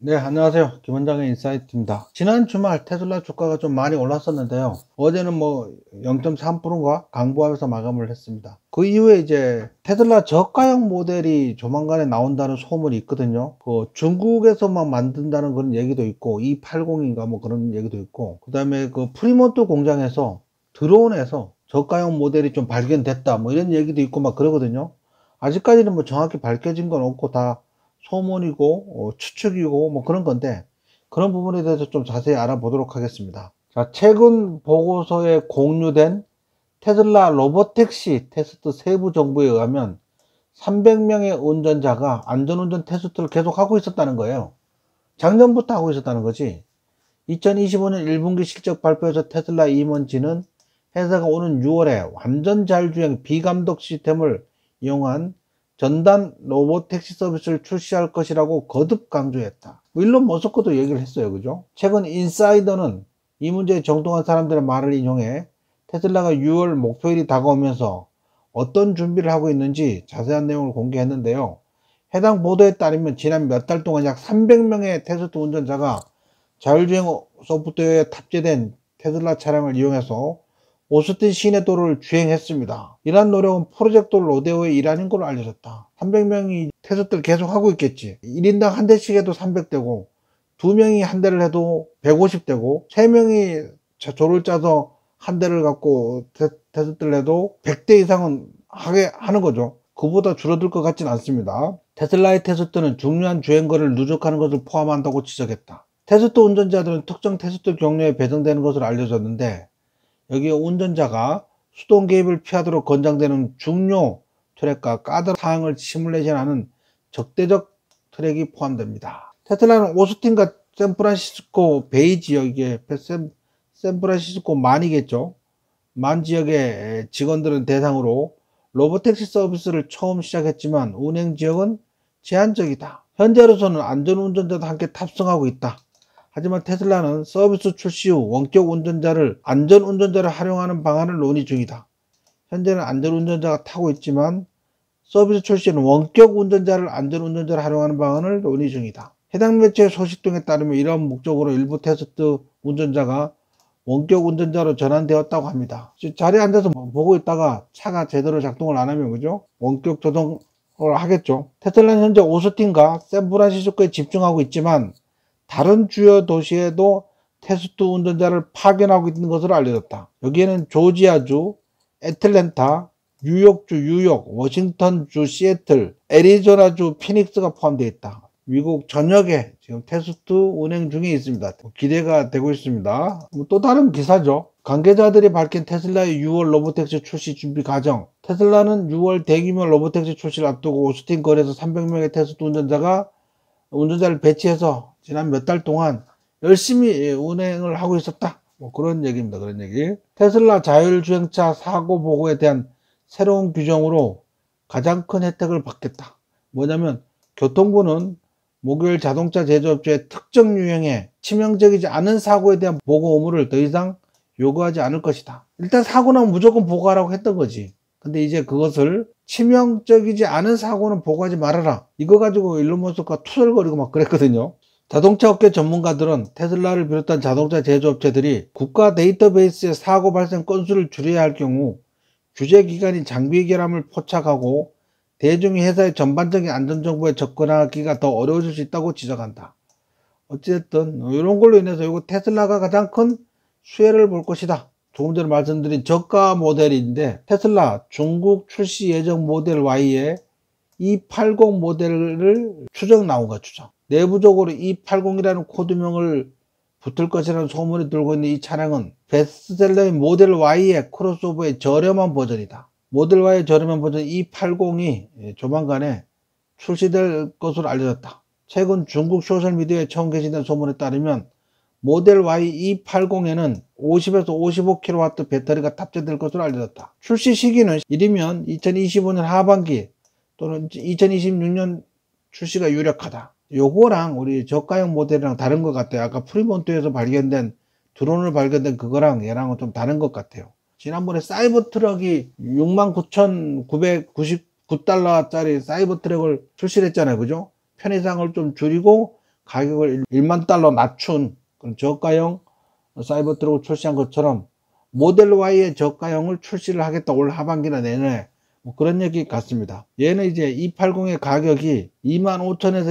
네, 안녕하세요. 김원장의 인사이트입니다. 지난 주말 테슬라 주가가 좀 많이 올랐었는데요. 어제는 뭐 0.3%인가 강보하면서 마감을 했습니다. 그 이후에 이제 테슬라 저가형 모델이 조만간에 나온다는 소문이 있거든요. 그 중국에서만 만든다는 그런 얘기도 있고, E80인가 뭐 그런 얘기도 있고, 그 다음에 그 프리몬트 공장에서 드론에서 저가형 모델이 좀 발견됐다 뭐 이런 얘기도 있고 막 그러거든요. 아직까지는 뭐 정확히 밝혀진 건 없고 다 소문이고 추측이고 뭐 그런 건데, 그런 부분에 대해서 좀 자세히 알아보도록 하겠습니다. 자, 최근 보고서에 공유된 테슬라 로보택시 테스트 세부 정보에 의하면 300명의 운전자가 안전운전 테스트를 계속 하고 있었다는 거예요. 작년부터 하고 있었다는 거지. 2025년 1분기 실적 발표에서 테슬라 임원진은 회사가 오는 6월에 완전 자율주행 비감독 시스템을 이용한 전담 로보택시 서비스를 출시할 것이라고 거듭 강조했다. 일론 머스크도 얘기를 했어요. 그죠? 최근 인사이더는 이 문제에 정통한 사람들의 말을 인용해 테슬라가 6월 목표일이 다가오면서 어떤 준비를 하고 있는지 자세한 내용을 공개했는데요. 해당 보도에 따르면 지난 몇 달 동안 약 300명의 테스트 운전자가 자율주행 소프트웨어에 탑재된 테슬라 차량을 이용해서 오스틴 시내 도로를 주행했습니다. 이러한 노력은 프로젝트 로데오의 일환인 걸로 알려졌다. 300명이 테스트를 계속 하고 있겠지. 1인당 한 대씩 해도 300대고, 2명이 한 대를 해도 150대고, 3명이 조를 짜서 한 대를 갖고 테스트를 해도 100대 이상은 하는 거죠. 그보다 줄어들 것 같진 않습니다. 테슬라의 테스트는 중요한 주행거리를 누적하는 것을 포함한다고 지적했다. 테스트 운전자들은 특정 테스트 경로에 배정되는 것으로 알려졌는데, 여기에 운전자가 수동 개입을 피하도록 권장되는 중요 트랙과 가드 사항을 시뮬레이션하는 적대적 트랙이 포함됩니다. 테슬라는 오스틴과 샌프란시스코 베이 지역에 샌프란시스코 만이겠죠. 만 지역의 직원들은 대상으로 로보택시 서비스를 처음 시작했지만 운행 지역은 제한적이다. 현재로서는 안전운전자도 함께 탑승하고 있다. 하지만 테슬라는 서비스 출시 후 원격 운전자를 안전운전자를 활용하는 방안을 논의 중이다. 현재는 안전운전자가 타고 있지만 서비스 출시는 원격 운전자를 안전운전자를 활용하는 방안을 논의 중이다. 해당 매체의 소식 등에 따르면 이러한 목적으로 일부 테스트 운전자가 원격 운전자로 전환되었다고 합니다. 자리에 앉아서 보고 있다가 차가 제대로 작동을 안 하면 그죠? 원격 조종을 하겠죠. 테슬라는 현재 오스틴과 샌프란시스코에 집중하고 있지만 다른 주요 도시에도 테스트 운전자를 파견하고 있는 것으로 알려졌다. 여기에는 조지아주, 애틀랜타, 뉴욕, 워싱턴주 시애틀, 애리조나주 피닉스가 포함되어 있다. 미국 전역에 지금 테스트 운행 중에 있습니다. 기대가 되고 있습니다. 또 다른 기사죠. 관계자들이 밝힌 테슬라의 6월 로보택시 출시 준비 과정. 테슬라는 6월 대규모 로보택시 출시를 앞두고 오스틴 거리에서 300명의 테스트 운전자를 배치해서 지난 몇 달 동안 열심히 운행을 하고 있었다. 뭐 그런 얘기입니다. 그런 얘기. 테슬라 자율주행차 사고 보고에 대한 새로운 규정으로 가장 큰 혜택을 받겠다. 뭐냐면 교통부는 목요일 자동차 제조업체의 특정 유형의 치명적이지 않은 사고에 대한 보고 의무를 더 이상 요구하지 않을 것이다. 일단 사고 나면 무조건 보고하라고 했던 거지. 근데 이제 그것을 치명적이지 않은 사고는 보고하지 말아라. 이거 가지고 일론 머스크가 투덜거리고 막 그랬거든요. 자동차 업계 전문가들은 테슬라를 비롯한 자동차 제조업체들이 국가 데이터베이스의 사고 발생 건수를 줄여야 할 경우 규제기관이 장비 결함을 포착하고 대중이 회사의 전반적인 안전정보에 접근하기가 더 어려워질 수 있다고 지적한다. 어쨌든 이런 걸로 인해서 이거 테슬라가 가장 큰 수혜를 볼 것이다. 조금 전에 말씀드린 저가 모델인데 테슬라 중국 출시 예정 모델 Y에 E80 모델을 추정 나온 거 추정. 내부적으로 E80이라는 코드명을 붙을 것이라는 소문이 돌고 있는 이 차량은 베스트셀러인 모델 Y의 크로스오버의 저렴한 버전이다. 모델 Y의 저렴한 버전 E80이 조만간에 출시될 것으로 알려졌다. 최근 중국 소셜미디어에 처음 게시된 소문에 따르면 모델 Y E80에는 50에서 55kW 배터리가 탑재될 것으로 알려졌다. 출시 시기는 이르면 2025년 하반기 또는 2026년 출시가 유력하다. 요거랑 우리 저가형 모델이랑 다른 것 같아요. 아까 프리몬트에서 발견된 드론을 발견된 그거랑 얘랑은 좀 다른 것 같아요. 지난번에 사이버 트럭이 69,999달러짜리 사이버 트럭을 출시했잖아요. 그죠? 편의상을 좀 줄이고 가격을 1만 달러 낮춘 그런 저가형 사이버트럭을 출시한 것처럼 모델 Y의 저가형을 출시를 하겠다. 올 하반기나 내년에 뭐 그런 얘기 같습니다. 얘는 이제 280의 가격이 25,000에서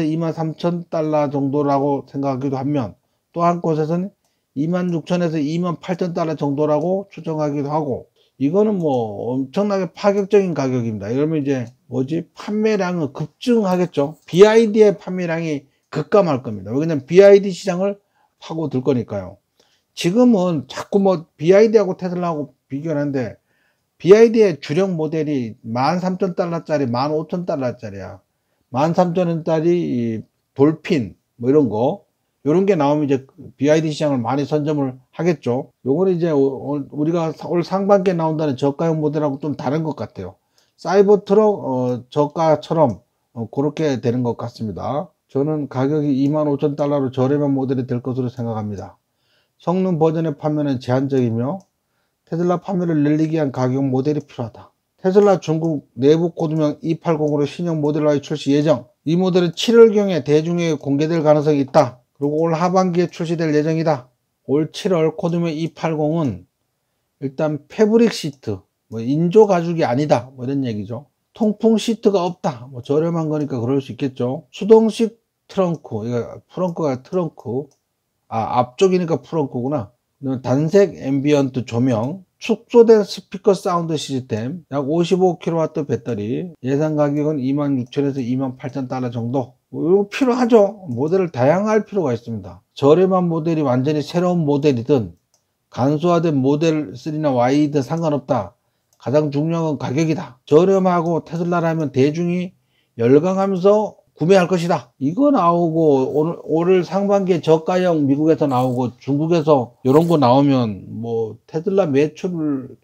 23,000달러 정도라고 생각하기도 하면 또 한 곳에서는 26,000에서 28,000달러 정도라고 추정하기도 하고, 이거는 뭐 엄청나게 파격적인 가격입니다. 이러면 이제 뭐지? 판매량은 급증하겠죠. BYD의 판매량이 급감할 겁니다. 왜냐면 BYD 시장을 파고들 거니까요. 지금은 자꾸 뭐 BYD하고 테슬라하고 비교를 하는데 BYD의 주력 모델이 13,000달러짜리 15,000달러짜리야 13,000원짜리 돌핀 뭐 이런 거, 요런 게 나오면 이제 BYD 시장을 많이 선점을 하겠죠. 요거는 이제 우리가 올 상반기에 나온다는 저가형 모델하고 좀 다른 것 같아요. 사이버트럭 저가처럼 그렇게 되는 것 같습니다. 저는 가격이 25,000달러로 저렴한 모델이 될 것으로 생각합니다. 성능 버전의 판매는 제한적이며 테슬라 판매를 늘리기 위한 가격 모델이 필요하다. 테슬라 중국 내부 코드명 E80으로 신형 모델 Y 출시 예정. 이 모델은 7월경에 대중에게 공개될 가능성이 있다. 그리고 올 하반기에 출시될 예정이다. 올 7월 코드명 E80은 일단 패브릭 시트, 뭐 인조 가죽이 아니다, 뭐 이런 얘기죠. 통풍 시트가 없다. 뭐 저렴한 거니까 그럴 수 있겠죠. 수동식 트렁크, 이거 트렁크가 트렁크, 앞쪽이니까 트렁크구나. 단색 앰비언트 조명, 축소된 스피커 사운드 시스템, 약 55kW 배터리, 예상 가격은 26,000에서 28,000달러 정도. 이거 필요하죠. 모델을 다양할 필요가 있습니다. 저렴한 모델이 완전히 새로운 모델이든 간소화된 모델 3나 Y든 상관없다. 가장 중요한 건 가격이다. 저렴하고 테슬라라면 대중이 열광하면서 구매할 것이다. 이거 나오고 올 상반기에 저가형 미국에서 나오고 중국에서 이런 거 나오면 뭐 테슬라 매출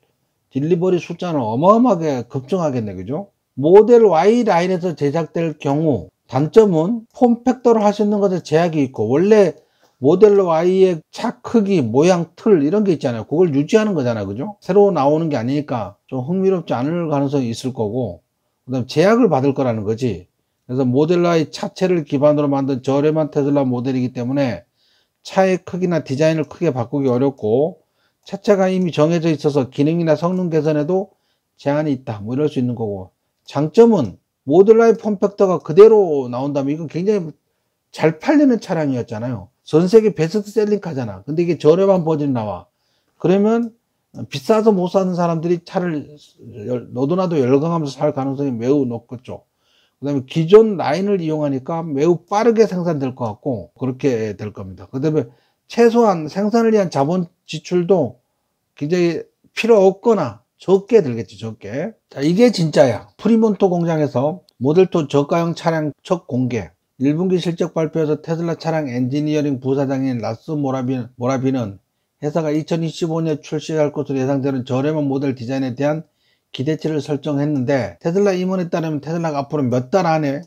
딜리버리 숫자는 어마어마하게 급증하겠네. 그죠? 모델 Y 라인에서 제작될 경우 단점은 폼팩터로 할 수 있는 것에 제약이 있고, 원래 모델 Y의 차 크기, 모양, 틀 이런 게 있잖아요. 그걸 유지하는 거잖아요. 그죠? 새로 나오는 게 아니니까 좀 흥미롭지 않을 가능성이 있을 거고, 그 다음에 제약을 받을 거라는 거지. 그래서 모델 Y 차체를 기반으로 만든 저렴한 테슬라 모델이기 때문에 차의 크기나 디자인을 크게 바꾸기 어렵고, 차체가 이미 정해져 있어서 기능이나 성능 개선에도 제한이 있다. 뭐 이럴 수 있는 거고, 장점은 모델 Y 폼팩터가 그대로 나온다면 이건 굉장히 잘 팔리는 차량이었잖아요. 전 세계 베스트셀링 카잖아. 근데 이게 저렴한 버전이 나와. 그러면 비싸서 못 사는 사람들이 차를 너도나도 열광하면서 살 가능성이 매우 높겠죠. 그 다음에 기존 라인을 이용하니까 매우 빠르게 생산될 것 같고 그렇게 될 겁니다. 그 다음에 최소한 생산을 위한 자본 지출도 굉장히 필요 없거나 적게 들겠지. 적게. 자, 이게 진짜야. 프리몬토 공장에서 모델2 저가형 차량 첫 공개. 1분기 실적 발표에서 테슬라 차량 엔지니어링 부사장인 라스 모라비는 회사가 2025년 출시할 것으로 예상되는 저렴한 모델 디자인에 대한 기대치를 설정했는데, 테슬라 임원에 따르면 테슬라가 앞으로 몇 달 안에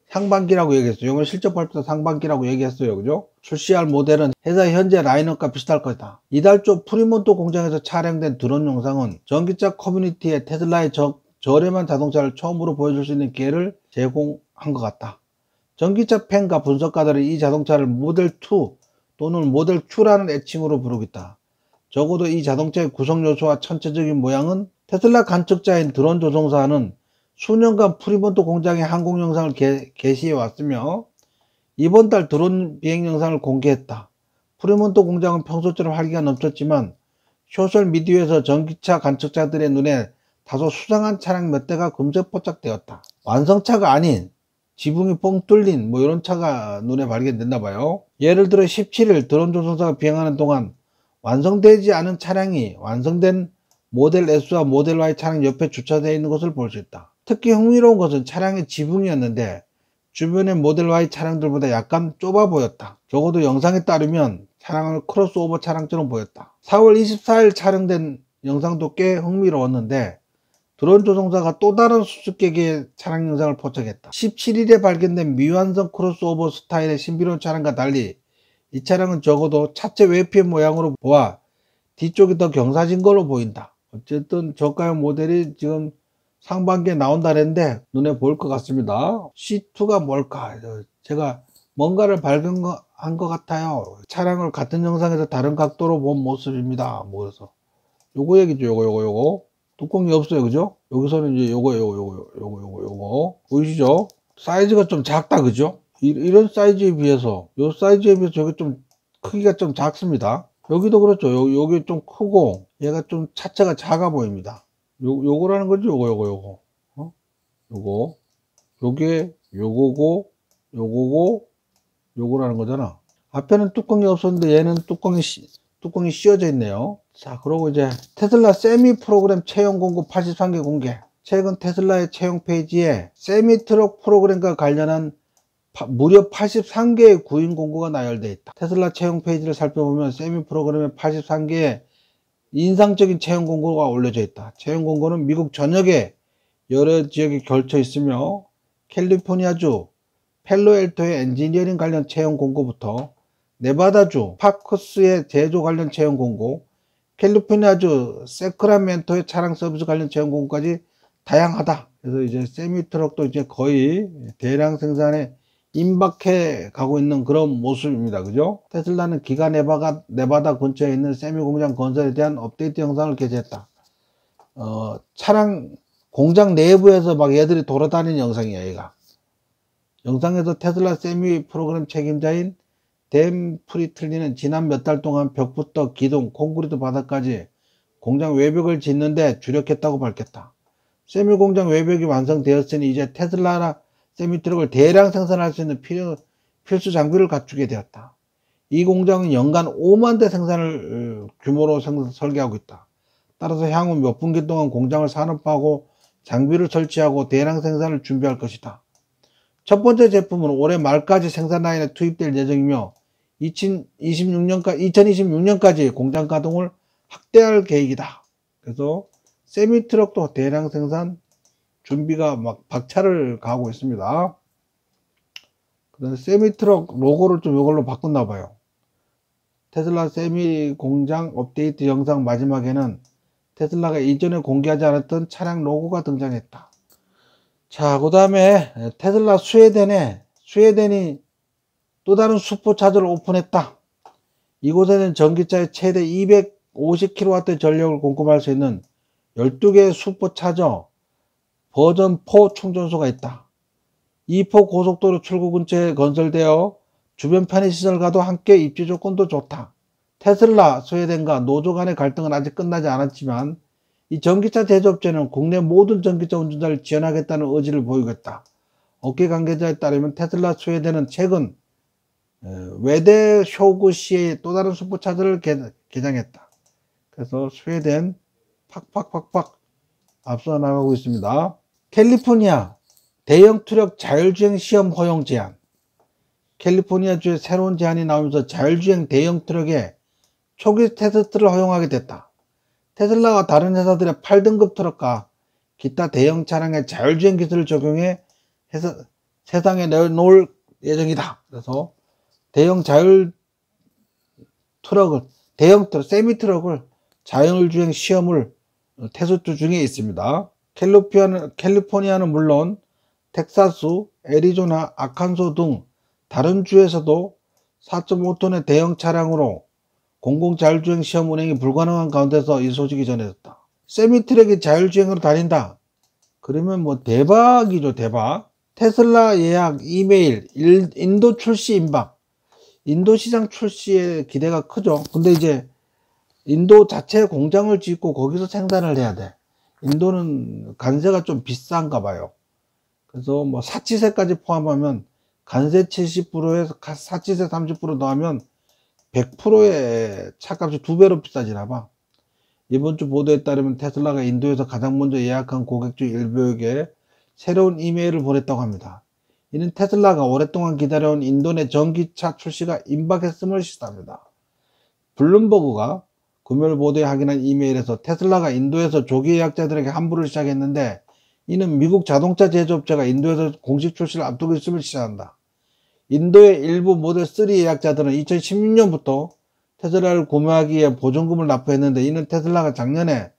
상반기라고 얘기했어요. 이건 실적 발표 상반기라고 얘기했어요. 그죠? 출시할 모델은 회사 현재 라인업과 비슷할 것이다. 이달 초 프리몬토 공장에서 촬영된 드론 영상은 전기차 커뮤니티에 테슬라의 저렴한 자동차를 처음으로 보여줄 수 있는 기회를 제공한 것 같다. 전기차 팬과 분석가들은 이 자동차를 모델2 또는 모델Q라는 애칭으로 부르겠다. 적어도 이 자동차의 구성 요소와 전체적인 모양은 테슬라 관측자인 드론 조종사는 수년간 프리몬토 공장의 항공 영상을 게시해 왔으며 이번 달 드론 비행 영상을 공개했다. 프리몬토 공장은 평소처럼 활기가 넘쳤지만 소셜미디어에서 전기차 관측자들의 눈에 다소 수상한 차량 몇 대가 금세 포착되었다. 완성차가 아닌 지붕이 뻥 뚫린 뭐 이런 차가 눈에 발견됐나 봐요. 예를 들어 17일 드론 조종사가 비행하는 동안 완성되지 않은 차량이 완성된 모델 S와 모델 Y 차량 옆에 주차되어 있는 것을 볼 수 있다. 특히 흥미로운 것은 차량의 지붕이었는데 주변의 모델 Y 차량들보다 약간 좁아 보였다. 적어도 영상에 따르면 차량을 크로스오버 차량처럼 보였다. 4월 24일 촬영된 영상도 꽤 흥미로웠는데 드론 조종사가 또 다른 수수께끼의 차량 영상을 포착했다. 17일에 발견된 미완성 크로스오버 스타일의 신비로운 차량과 달리 이 차량은 적어도 차체 외피의 모양으로 보아 뒤쪽이 더 경사진 걸로 보인다. 어쨌든 저가형 모델이 지금 상반기에 나온다는데 눈에 보일 것 같습니다. C2가 뭘까? 제가 뭔가를 발견한 것 같아요. 차량을 같은 영상에서 다른 각도로 본 모습입니다. 뭐 그래서 요거 얘기죠. 요거 뚜껑이 없어요, 그죠? 여기서는 이제 요거 보이시죠? 사이즈가 좀 작다, 그죠? 이런 사이즈에 비해서 요 사이즈에 비해서 저게 좀 크기가 좀 작습니다. 여기도 그렇죠. 요게 좀 크고 얘가 좀 차체가 작아 보입니다. 요거라는 거죠. 요거 요거 요게 요거고 요거라는 거잖아. 앞에는 뚜껑이 없었는데 얘는 뚜껑이 씌워져 있네요. 자, 그리고 이제 테슬라 세미 프로그램 채용 공고 83개 공개. 최근 테슬라의 채용 페이지에 세미 트럭 프로그램과 관련한 무려 83개의 구인 공고가 나열되어 있다. 테슬라 채용 페이지를 살펴보면 세미 프로그램에 83개의 인상적인 채용 공고가 올려져 있다. 채용 공고는 미국 전역에 여러 지역에 걸쳐 있으며 캘리포니아주 펠로엘토의 엔지니어링 관련 채용 공고부터 네바다주 파커스의 제조 관련 채용 공고, 캘리포니아주 세크라멘토의 차량 서비스 관련 채용 공고까지 다양하다. 그래서 이제 세미 트럭도 이제 거의 대량 생산에 임박해 가고 있는 그런 모습입니다. 그죠? 테슬라는 기가 네바다 근처에 있는 세미 공장 건설에 대한 업데이트 영상을 게재했다. 차량 공장 내부에서 막 얘들이 돌아다니는 영상이야, 얘가. 영상에서 테슬라 세미 프로그램 책임자인 댐 프리틀리는 지난 몇 달 동안 벽부터 기둥, 콘크리트 바닥까지 공장 외벽을 짓는데 주력했다고 밝혔다. 세미 공장 외벽이 완성되었으니 이제 테슬라나 세미 트럭을 대량 생산할 수 있는 필수 장비를 갖추게 되었다. 이 공장은 연간 5만 대 생산을 규모로 설계하고 있다. 따라서 향후 몇 분기 동안 공장을 산업화하고 장비를 설치하고 대량 생산을 준비할 것이다. 첫 번째 제품은 올해 말까지 생산 라인에 투입될 예정이며 2026년까지 공장 가동을 확대할 계획이다. 그래서 세미 트럭도 대량 생산 준비가 막 박차를 가하고 있습니다. 그다음에 세미 트럭 로고를 좀 이걸로 바꾼나 봐요. 테슬라 세미 공장 업데이트 영상 마지막에는 테슬라가 이전에 공개하지 않았던 차량 로고가 등장했다. 자, 그 다음에 테슬라 스웨덴이 또 다른 슈퍼차저를 오픈했다. 이곳에는 전기차의 최대 250kW 전력을 공급할 수 있는 12개의 슈퍼차저 버전 4 충전소가 있다. E4 고속도로 출구 근처에 건설되어 주변 편의시설과도 함께 입지 조건도 좋다. 테슬라 스웨덴과 노조 간의 갈등은 아직 끝나지 않았지만 이 전기차 제조업체는 국내 모든 전기차 운전자를 지원하겠다는 의지를 보이고 있다. 업계 관계자에 따르면 테슬라 스웨덴은 최근 외대 쇼구시의 또 다른 슈퍼차저를 개장했다. 그래서 스웨덴 팍팍팍팍 앞서 나가고 있습니다. 캘리포니아 대형 트럭 자율주행 시험 허용 제한. 캘리포니아주에 새로운 제한이 나오면서 자율주행 대형 트럭에 초기 테스트를 허용하게 됐다. 테슬라와 다른 회사들의 8등급 트럭과 기타 대형 차량의 자율주행 기술을 적용해 세상에 내놓을 예정이다. 그래서 대형 세미 트럭을 자율주행 시험을 테스트 중에 있습니다. 캘리포니아는 물론 텍사스, 애리조나, 아칸소 등 다른 주에서도 4.5톤의 대형 차량으로 공공 자율주행 시험 운행이 불가능한 가운데서 이 소식이 전해졌다. 세미 트럭이 자율주행으로 다닌다. 그러면 뭐 대박이죠, 대박. 테슬라 예약 이메일, 인도 출시 임박. 인도 시장 출시에 기대가 크죠. 근데 이제 인도 자체 공장을 짓고 거기서 생산을 해야 돼. 인도는 관세가 좀 비싼가 봐요. 그래서 뭐 사치세까지 포함하면 관세 70%에서 사치세 30% 더하면 100%의 차값이 2배로 비싸지나 봐. 이번 주 보도에 따르면 테슬라가 인도에서 가장 먼저 예약한 고객 중 일부에게 새로운 이메일을 보냈다고 합니다. 이는 테슬라가 오랫동안 기다려온 인도 내 전기차 출시가 임박했음을 시사합니다. 블룸버그가 금요일 보도에 확인한 이메일에서 테슬라가 인도에서 조기 예약자들에게 환불을 시작했는데 이는 미국 자동차 제조업체가 인도에서 공식 출시를 앞두고 있음을 시사한다. 인도의 일부 모델 3 예약자들은 2016년부터 테슬라를 구매하기 위해 보증금을 납부했는데 이는 테슬라가 작년에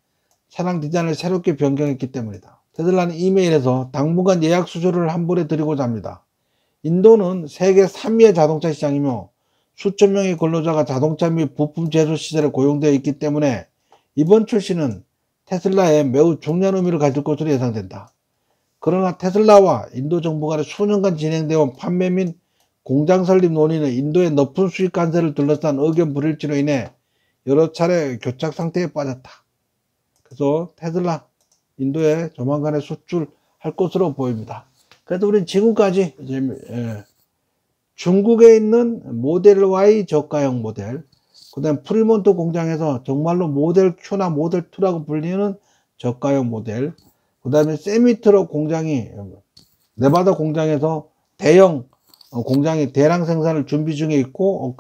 차량 디자인을 새롭게 변경했기 때문이다. 테슬라는 이메일에서 당분간 예약 수수료를 환불해 드리고자 합니다. 인도는 세계 3위의 자동차 시장이며 수천 명의 근로자가 자동차 및 부품 제조 시설에 고용되어 있기 때문에 이번 출시는 테슬라에 매우 중요한 의미를 가질 것으로 예상된다. 그러나 테슬라와 인도 정부 간에 수년간 진행되어 온 판매 및 공장 설립 논의는 인도의 높은 수익 관세를 둘러싼 의견 불일치로 인해 여러 차례 교착 상태에 빠졌다. 그래서 테슬라 인도에 조만간에 수출할 것으로 보입니다. 그래도 우리는 지금까지 이제 중국에 있는 모델 Y 저가형 모델, 그 다음에 프리몬트 공장에서 정말로 모델 Q나 모델 2라고 불리는 저가형 모델, 그 다음에 세미트럭 공장이 네바다 공장에서 대형 공장이 대량 생산을 준비 중에 있고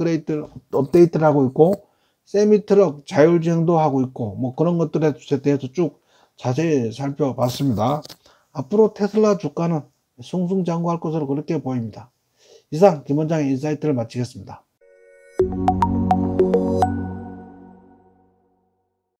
업데이트를 하고 있고 세미트럭 자율주행도 하고 있고 뭐 그런 것들에 대해서 쭉 자세히 살펴봤습니다. 앞으로 테슬라 주가는 승승장구할 것으로 그렇게 보입니다. 이상 김 원장의 인사이트를 마치겠습니다.